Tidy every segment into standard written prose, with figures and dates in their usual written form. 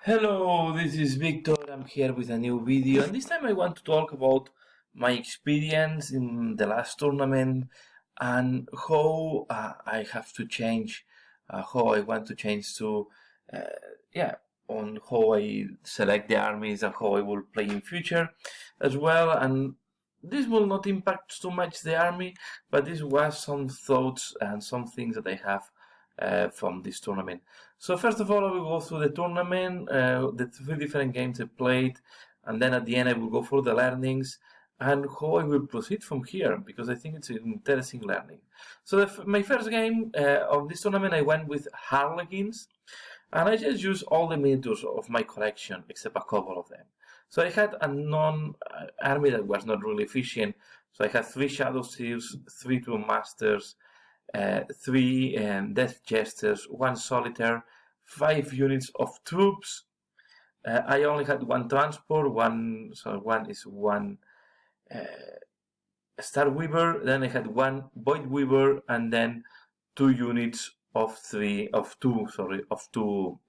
Hello, this is Victor. I'm here with a new video, and this time I want to talk about my experience in the last tournament and how I have to change, how I want to change to, on how I select the armies and how I will play in future as well. And this will not impact too much the army, but this was some thoughts and some things that I have from this tournament. So first of all, I will go through the tournament, the three different games I played, and then at the end I will go for the learnings and how I will proceed from here, because I think it's an interesting learning. So my first game of this tournament, I went with Harlequins, and I just used all the miniatures of my collection except a couple of them. So I had a non-army that was not really efficient. So I had 3 Shadow Seals, 3 Tool Masters, 3 Death Jesters, 1 Solitaire, 5 units of troops. I only had 1 transport, one is 1 Star Weaver, then I had 1 Void Weaver, and then 2 units of 2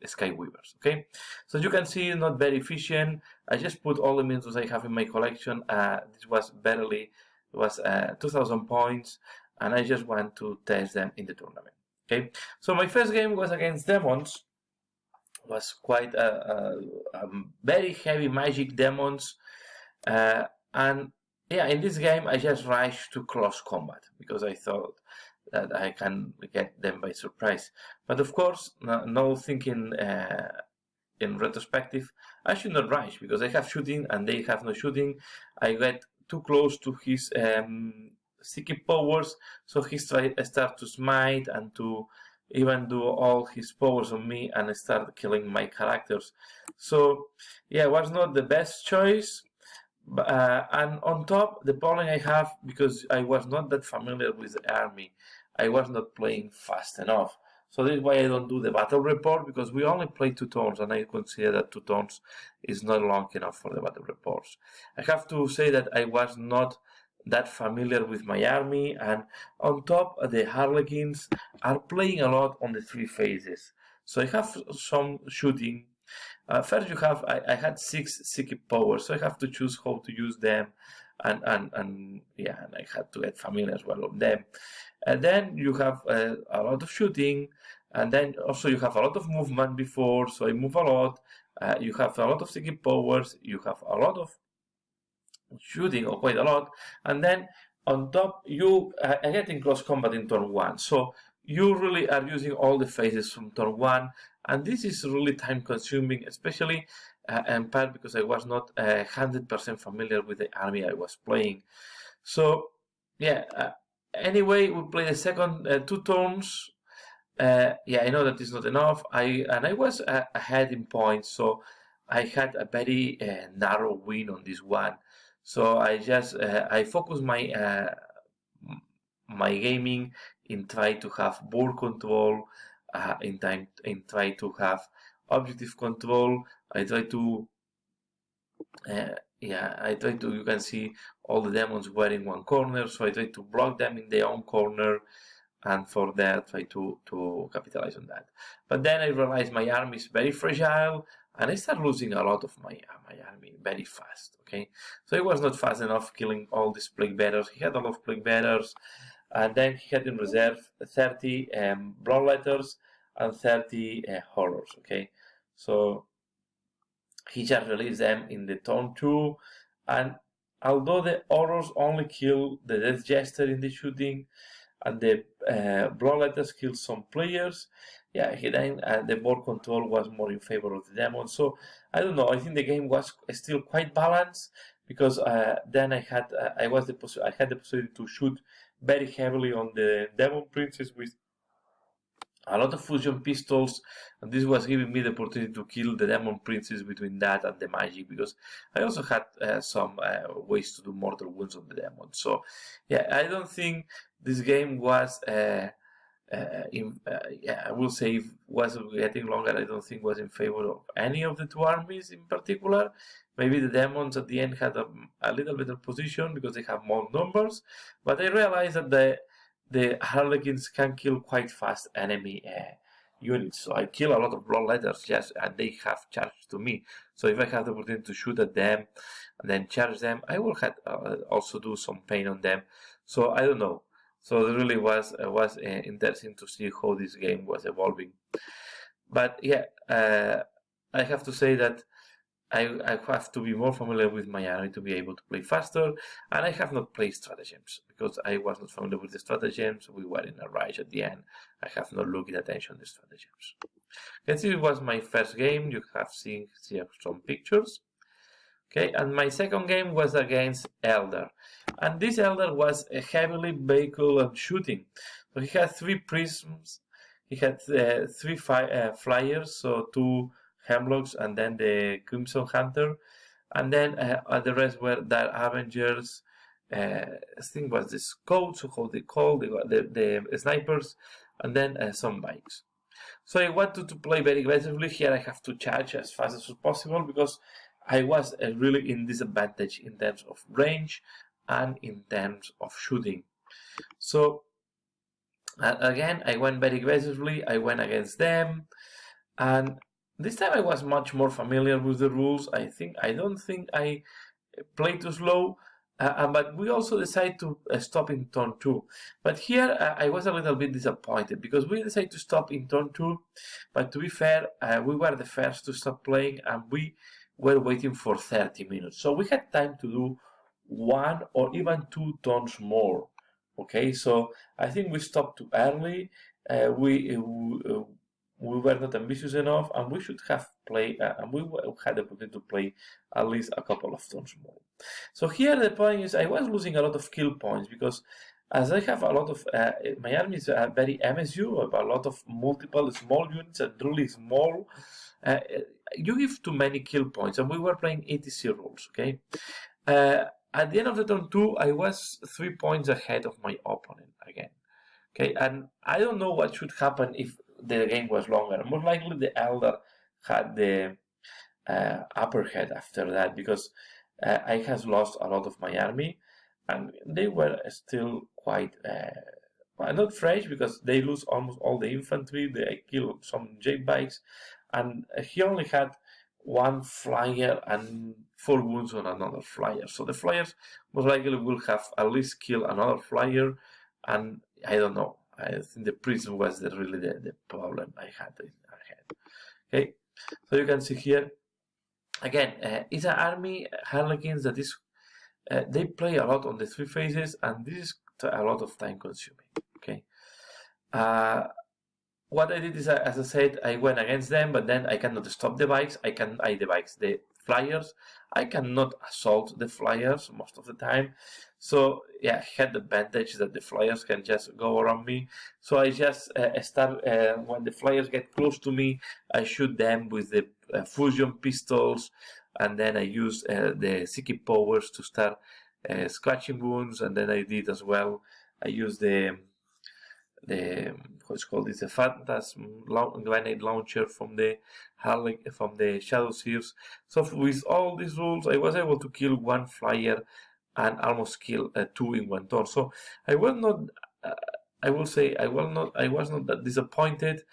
Sky Weavers. Okay, so you can see, not very efficient. I just put all the miniatures I have in my collection. This was barely, it was 2,000 points, and I just want to test them in the tournament. Okay, so my first game was against demons. It was quite a very heavy magic demons, and yeah, in this game I just rushed to close combat because I thought that I can get them by surprise. But of course, no thinking in retrospective, I should not rush because I have shooting and they have no shooting. I get too close to his psychic powers, so he start to smite and to even do all his powers on me and start killing my characters. So yeah, it was not the best choice. And on top, the problem I have, because I was not that familiar with the army, I was not playing fast enough. So this is why I don't do the battle report, because we only play 2 turns, and I consider that 2 turns is not long enough for the battle reports. I have to say that I was not that familiar with my army, and on top, the Harlequins are playing a lot on the 3 phases. So I have some shooting. First, I had 6 psychic powers, so I have to choose how to use them, and I had to get familiar as well on them. And then you have a lot of shooting, and then also you have a lot of movement before, so I move a lot. You have a lot of psychic powers, you have a lot of shooting, or quite a lot, and then on top you get in close combat in turn 1. So you really are using all the phases from turn 1, and this is really time consuming, especially in part because I was not 100% familiar with the army I was playing. So yeah, anyway, we play the second 2 turns. Yeah, I know that is not enough. I was ahead in points, so I had a very narrow win on this one. So I focus my gaming in try to have board control, in try to have objective control. I try to you can see all the demons were in one corner, so I try to block them in their own corner, and for that try to capitalize on that. But then I realized my army is very fragile, and I start losing a lot of my army very fast. Okay, so he was not fast enough killing all these plague bearers. He had a lot of plague bearers, and then he had in reserve 30 bloodletters and 30 horrors. Okay, so he just released them in the turn 2, and although the horrors only kill the Death Jester in the shooting, and the bloodletters kill some players, yeah, the board control was more in favor of the demon. So I don't know. I think the game was still quite balanced, because then I had the possibility to shoot very heavily on the demon princes with a lot of fusion pistols, and this was giving me the opportunity to kill the demon princes between that and the magic, because I also had some ways to do mortal wounds on the demon. So yeah, I don't think this game was I will say it was getting longer. I don't think was in favor of any of the 2 armies in particular. Maybe the demons at the end had a little better position because they have more numbers, but I realized that the Harlequins can kill quite fast enemy units. So I kill a lot of bloodletters and they have charged to me. So if I have the opportunity to shoot at them and then charge them, I will have, also do some pain on them. So I don't know. So it really was interesting to see how this game was evolving. But yeah, I have to say that I have to be more familiar with my army to be able to play faster, and I have not played stratagems because I was not familiar with the stratagems. We were in a rush at the end. I have not looked attention to the stratagems. Okay, this was my first game. You have seen here some pictures. Okay, and my second game was against Elder, and this Elder was a heavily vehicle and shooting. So he had 3 prisms. He had 3 flyers, so 2 Hemlocks and then the Crimson Hunter, and then the rest were the Avengers. I think was the Scouts, how they call the snipers, and then some bikes. So I wanted to play very aggressively. Here I have to charge as fast as possible because I was really in disadvantage in terms of range and in terms of shooting. So again, I went very aggressively. I went against them, and this time I was much more familiar with the rules. I don't think I played too slow, but we also decided to stop in turn 2. But here I was a little bit disappointed because we decided to stop in turn 2. But to be fair, we were the first to stop playing, and we were waiting for 30 minutes. So we had time to do 1 or even 2 turns more. Okay, so I think we stopped too early. We were not ambitious enough, and we should have played, and we had the opportunity to play at least a couple of turns more. So here the point is I was losing a lot of kill points because as I have a lot of, my army is very MSU, a lot of multiple small units and really small, you give too many kill points, and we were playing ATC rules, okay? At the end of the turn 2, I was 3 points ahead of my opponent again, okay? And I don't know what should happen if the game was longer. Most likely the Elder had the upper head after that because I has lost a lot of my army, and they were still quite not fresh because they lose almost all the infantry. They killed some jet bikes, and he only had 1 flyer and 4 wounds on another flyer. So the flyers most likely will have at least killed another flyer, and I don't know. I think the prism was really the problem I had in my head. Okay, so you can see here again, it's an army Harlequins that is they play a lot on the 3 phases, and this is a lot of time consuming. Okay, what I did is, as I said, I went against them, but then I cannot stop the bikes. The flyers. I cannot assault the flyers most of the time. So yeah, I had the advantage that the flyers can just go around me. So I just start, when the flyers get close to me, I shoot them with the fusion pistols, and then I use the psychic powers to start scratching wounds, and then I did as well. I use the what's called the Phantasm grenade launcher from the Shadow Seers. So with all these rules, I was able to kill 1 flyer and almost kill 2 in 1 turn. So I was not. I will say I was not that disappointed,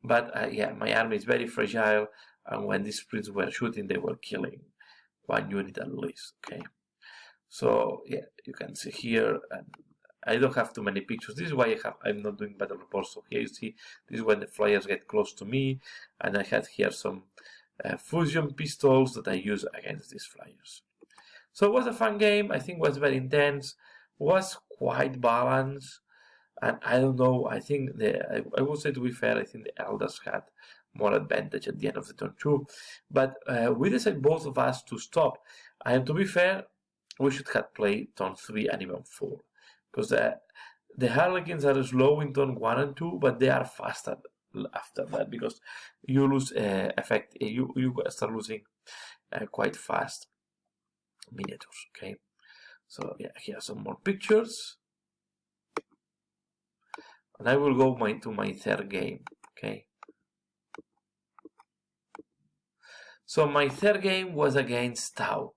but yeah, my army is very fragile, and when these sprints were shooting, they were killing 1 unit at least. Okay, so yeah, you can see here, and I don't have too many pictures. This is why I'm not doing battle reports. So here you see, this is when the flyers get close to me, and I had here some fusion pistols that I use against these flyers. So it was a fun game. I think it was very intense, was quite balanced, and I don't know, I think I will say, to be fair, I think the Elders had more advantage at the end of the turn 2, but we decided, both of us, to stop. And to be fair, we should have played turn 3 and even 4. Because the Harlequins are slow in turn 1 and 2, but they are faster after that because you lose effect. You start losing quite fast miniatures. Okay, so yeah, here are some more pictures, and I will go to my 3rd game. Okay, so my 3rd game was against Tau.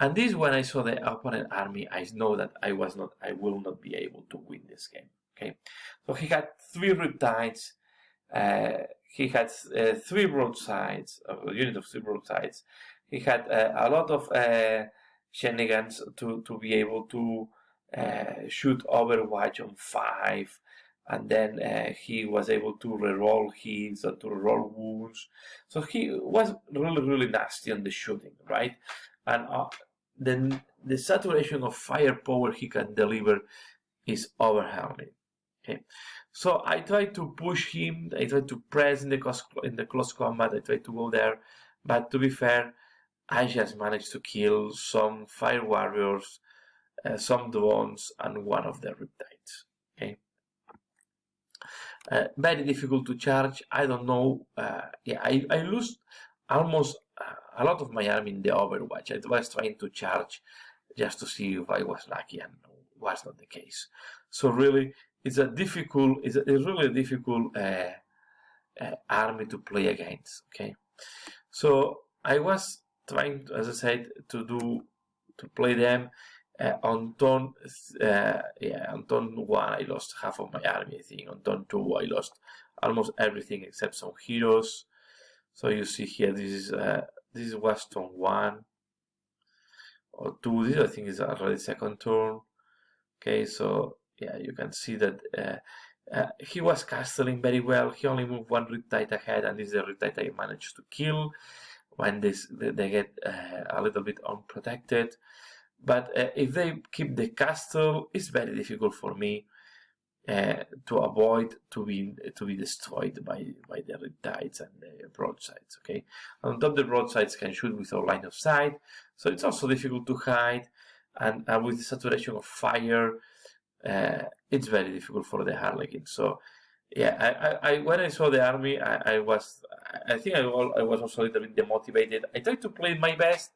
And this, when I saw the opponent army, I know that I will not be able to win this game. Okay, so he had 3 Riptides, he had 3 broadsides, a unit of 3 broadsides. He had a lot of shenanigans to be able to shoot Overwatch on 5, and then he was able to reroll hits and to reroll wounds. So he was really nasty on the shooting, right? And then the saturation of firepower he can deliver is overwhelming. Okay, so I tried to push him. I tried to press in the close combat. I tried to go there, but to be fair, I just managed to kill some fire warriors, some drones, and one of the riptides. Okay, very difficult to charge. I don't know. Yeah, I lost almost a lot of my army in the Overwatch. I was trying to charge just to see if I was lucky, and was not the case. So really, it's really a difficult army to play against. Okay, so I was trying, as I said, to play them on turn. On turn 1, I lost half of my army. I think on turn 2, I lost almost everything except some heroes. So you see here, this was turn 1 or 2. This I think is already second turn. Okay, so yeah, you can see that he was castling very well. He only moved 1 riptide ahead, and this is the riptide I managed to kill when they get a little bit unprotected. But if they keep the castle, it's very difficult for me to avoid to be destroyed by the riptides and the broadsides. Okay, on top, the broadsides can shoot without line of sight, so it's also difficult to hide. And with the saturation of fire, it's very difficult for the Harlequins. So yeah, I when I saw the army, I was also a little bit demotivated. I tried to play my best,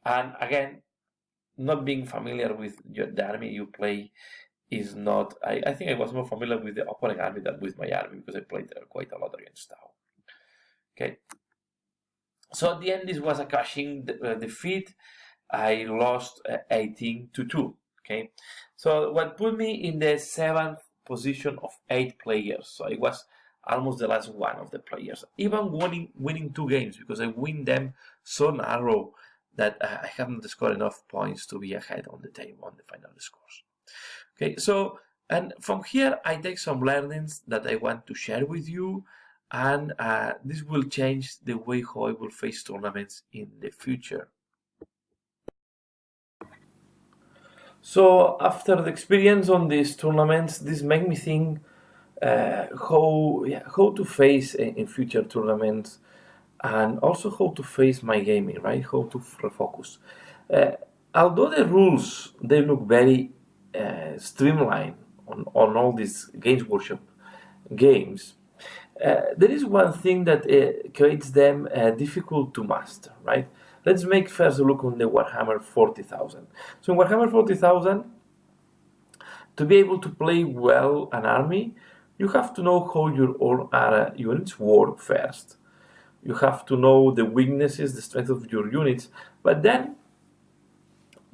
and again, not being familiar with the army you play is not. I think I was more familiar with the opponent army than with my army, because I played quite a lot against Tau. Okay, so at the end, this was a crushing defeat. I lost 18-2. Okay, so what put me in the 7th position of 8 players. So I was almost the last one of the players, even winning 2 games, because I win them so narrow that I haven't scored enough points to be ahead on the table on the final scores. Okay, so, and from here I take some learnings that I want to share with you, and this will change the way how I will face tournaments in the future. So after the experience on these tournaments, this made me think how to face in future tournaments, and also how to face my gaming, right? How to refocus. Although the rules, they look very streamlined on all these Games Workshop games, there is one thing that creates them difficult to master, right? Let's make first a look on the Warhammer 40,000. So in Warhammer 40,000, to be able to play well an army, you have to know how your own units work first. You have to know the weaknesses, the strength of your units, but then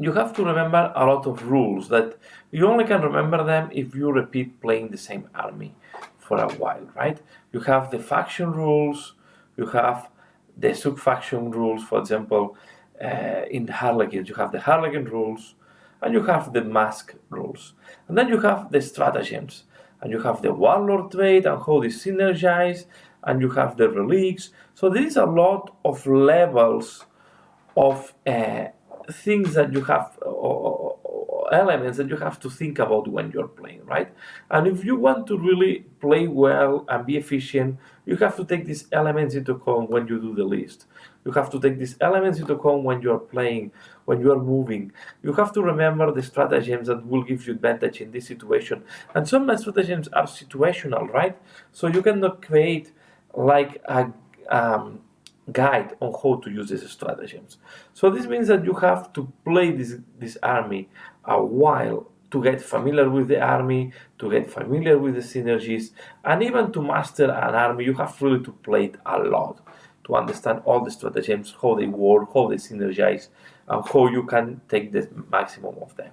you have to remember a lot of rules that you only can remember them if you repeat playing the same army for a while, right? You have the faction rules, you have the sub-faction rules. For example, in the Harlequins, you have the Harlequin rules, and you have the mask rules. And then you have the stratagems, and you have the warlord trait and how they synergize, and you have the relics. So there is a lot of levels of things that you have, elements that you have to think about when you're playing, right? And if you want to really play well and be efficient, you have to take these elements into account when you do the list. You have to take these elements into account when you are playing, when you are moving. You have to remember the stratagems that will give you advantage in this situation. And some stratagems are situational, right? So you cannot create like a guide on how to use these stratagems. So this means that you have to play this army a while to get familiar with the army, to get familiar with the synergies, and even to master an army, you have really to play it a lot to understand all the stratagems, how they work, how they synergize, and how you can take the maximum of them.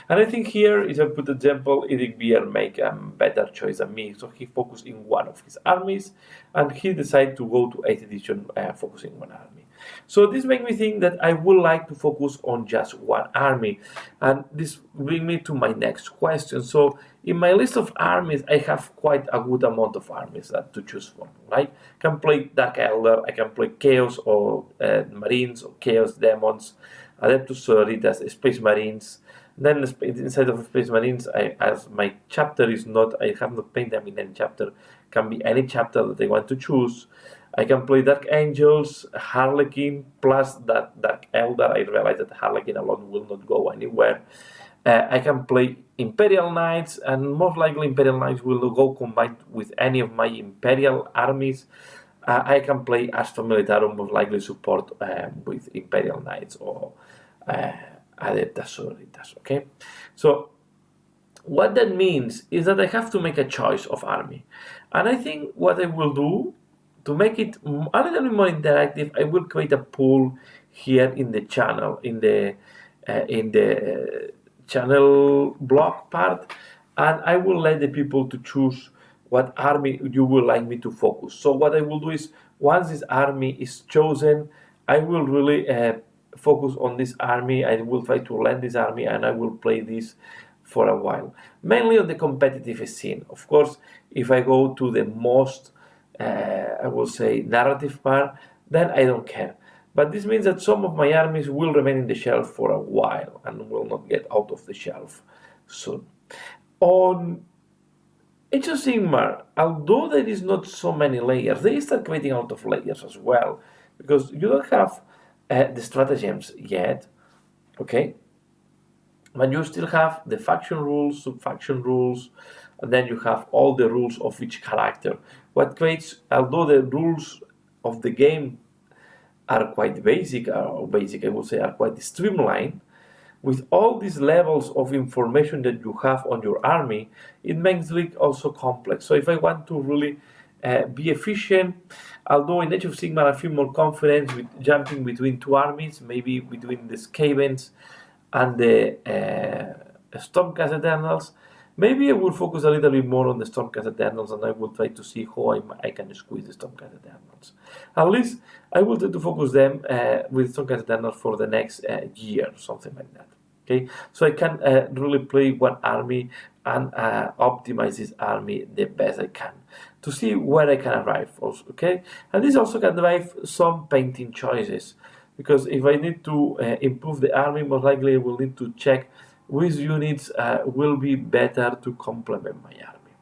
And I think here, if I put example, Eric Beer make a better choice than me. So he focused in one of his armies, and he decided to go to 8th edition focusing one army. So this makes me think that I would like to focus on just one army. And this brings me to my next question. So in my list of armies, I have quite a good amount of armies to choose from, right? I can play Dark Elder, I can play Chaos or Marines or Chaos Demons, Adeptus Sororitas, Space Marines. Then inside of Space Marines, as my chapter is not, I have not painted them in any chapter, can be any chapter that I want to choose. I can play Dark Angels, Harlequin, plus that Dark Elder. I realize that Harlequin alone will not go anywhere. I can play Imperial Knights, and most likely Imperial Knights will go combined with any of my Imperial armies. I can play Astra Militarum, most likely support with Imperial Knights or Adeptas Sororitas, okay? So what that means is that I have to make a choice of army. And I think what I will do, to make it a little bit more interactive, I will create a poll here in the channel, in the channel blog part, and I will let the people to choose what army you would like me to focus. So what I will do is, once this army is chosen, I will really focus on this army. I will try to learn this army, and I will play this for a while, mainly on the competitive scene. Of course, if I go to the most I will say narrative part, then I don't care. But this means that some of my armies will remain in the shelf for a while and will not get out of the shelf soon. On Age of Sigmar, although there is not so many layers, they start creating out of layers as well, because you don't have the stratagems yet, okay? But you still have the faction rules, sub-faction rules, and then you have all the rules of each character. What creates, although the rules of the game are quite basic, I would say, are quite streamlined, with all these levels of information that you have on your army, it makes it also complex. So if I want to really be efficient, although in Age of Sigmar I feel more confident with jumping between two armies, maybe between the Skavens and the Stormcast Eternals, maybe I will focus a little bit more on the Stormcast Eternals, and I will try to see how I can squeeze the Stormcast Eternals. At least I will try to focus them with Stormcast Eternals for the next year, something like that. Okay, so I can really play one army and optimize this army the best I can to see where I can arrive also, okay? And this also can drive some painting choices, because if I need to improve the army, most likely I will need to check which units will be better to complement my army.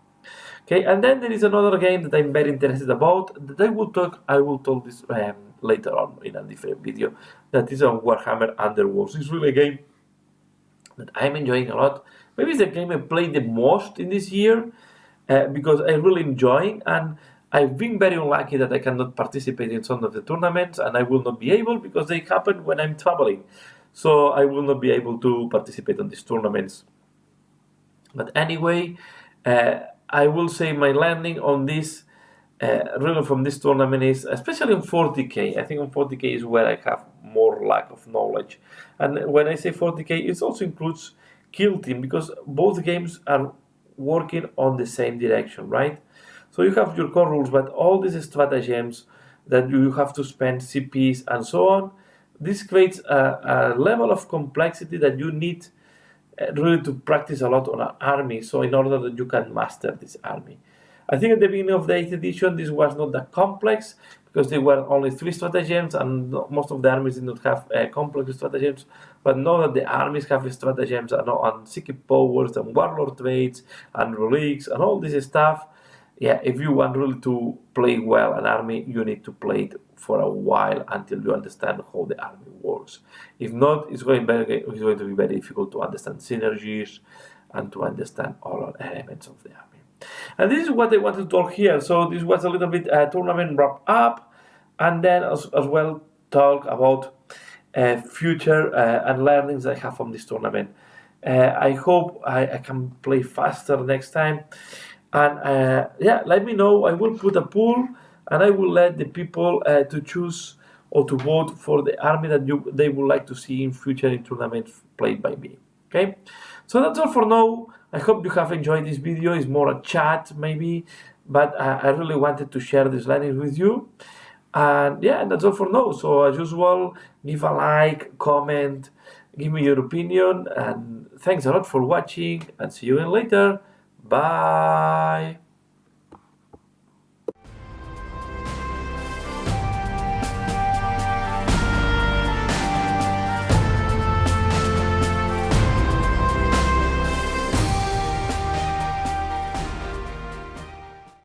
Okay, and then there is another game that I'm very interested about that I will talk this later on in a different video, that is on Warhammer Underworlds. It's really a game that I'm enjoying a lot. Maybe it's the game I played the most in this year because I really enjoy, and I've been very unlucky that I cannot participate in some of the tournaments, and I will not be able because they happen when I'm traveling. So I will not be able to participate in these tournaments. But anyway, I will say my landing on this, really from this tournament is, especially on 40k, I think on 40k is where I have more lack of knowledge. And when I say 40k, it also includes Kill Team, because both games are working on the same direction, right? So you have your core rules, but all these stratagems that you have to spend CPs and so on, this creates a level of complexity that you need really to practice a lot on an army, so in order that you can master this army. I think at the beginning of the 8th edition, this was not that complex, because there were only 3 stratagems, and most of the armies did not have complex stratagems. But now that the armies have stratagems and psychic powers and warlord traits and relics and all this stuff, yeah, if you want really to play well an army, you need to play it for a while until you understand how the army works. If not, it's going to be very difficult to understand synergies and to understand all elements of the army. And this is what I wanted to talk here. So this was a little bit tournament wrap up, and then as well talk about future and learnings I have from this tournament. I hope I can play faster next time. And yeah, let me know. I will put a poll, and I will let the people to choose or to vote for the army that they would like to see in future in tournaments played by me. Okay, so that's all for now. I hope you have enjoyed this video. It's more a chat maybe, but I really wanted to share this learning with you. And yeah, that's all for now. So as usual, give a like, comment, give me your opinion, and thanks a lot for watching, and see you in later. Bye.